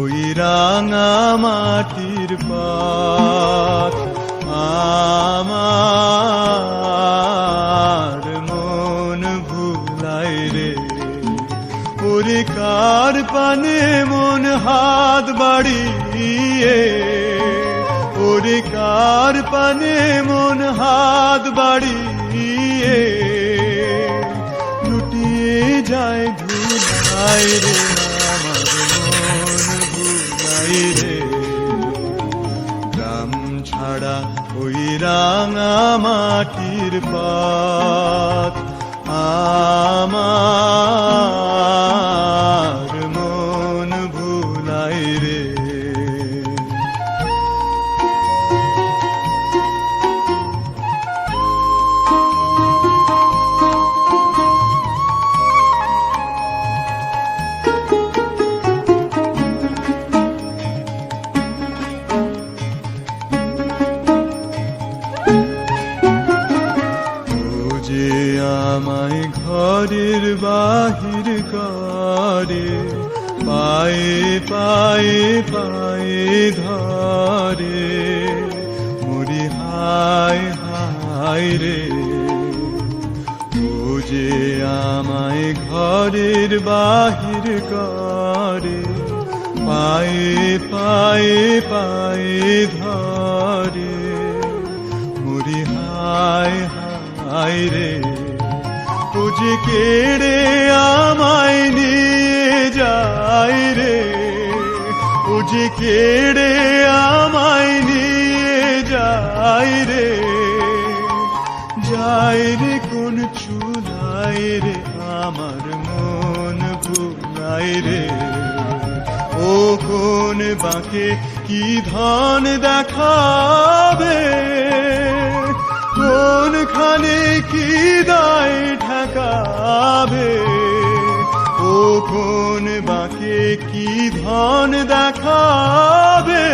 ওই রাঙা মাটির পথ আমার মন ভুলাই রে। ওরে কার পানে মন হাত বাড়িয়ে, ওরে কার পানে মন হাত বাড়িয়ে লুটিয়ে যায় ধুলাই রে। আমার মন ভুলাই রে। গ্রাম ছাড়া ওই রাঙা মাটির পথ আমার মন ভুলাই রে। আমায় ঘরের বাহির করে, পায়ে পায়ে পায়ে ধরে, মরি হায় হায় রে। ও যে আমায় ঘরের বাহির করে, পায়ে পায়ে পায়ে ধরে, মরি হায় হায় রে। ও যে কেড়ে আমায় নিয়ে যায় রে, ও যে কেড়ে আমায় নিয়ে যায় রে। যায় রে কোন চুলায় রে, আমার মন ভুলাই রে। ও কোন বাঁকে কি ধন দেখাবে, কোনখানে কি দায় ঠেকাবে। ও কোন বাঁকে কি ধন দেখাবে,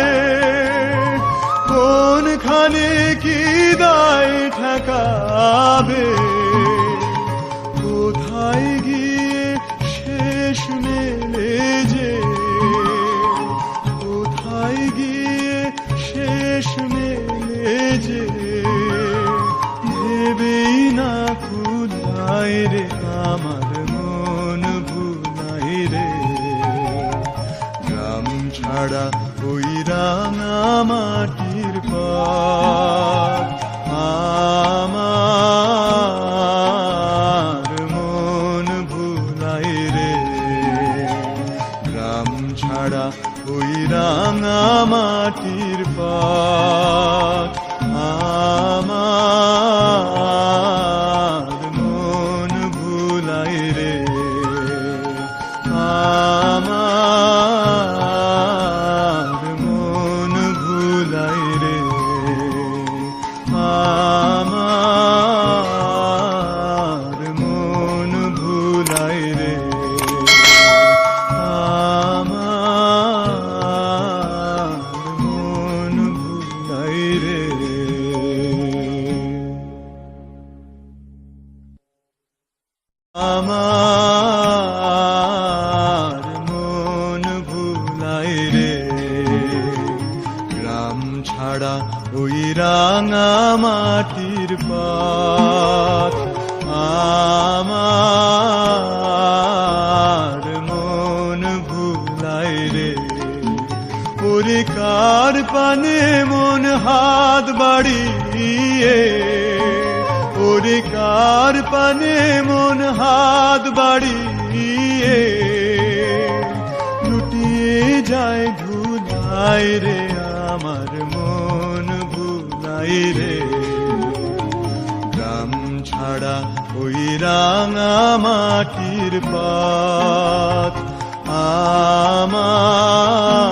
কোনখানে কি দায় ঠেকাবে। কোথায় গিয়ে শেষ মেলে যে, কোথায় গিয়ে শেষ মেলে যে, ভেবেই না খুদাই রে। আমার মন ভুলাই রে। গ্রাম ছাড়া ওই রাঙা মাটির পথ আমার মন ভুলাই রে। গ্রাম ছাড়া ওই রাঙা মাটির পথ আমার মন ভুলাই রে। আমার মন ভুলাই রে। আমার মন ভুলাই রে। আমার মন ভুলাই রে। আমার মন ভুলাই রে। গ্রাম ছাড়া ওই রাঙা মাটির পথ আমার মন ভুলাই রে। ওরে কার পানে মন হাত বাড়িয়ে, ওরে কার পানে মন হাত বাড়িয়ে লুটিয়ে যায় ধুলাই রে। আমার মন ভুলাই রে। গ্রাম ছাড়া ওই রাঙা মাটির পথ আমার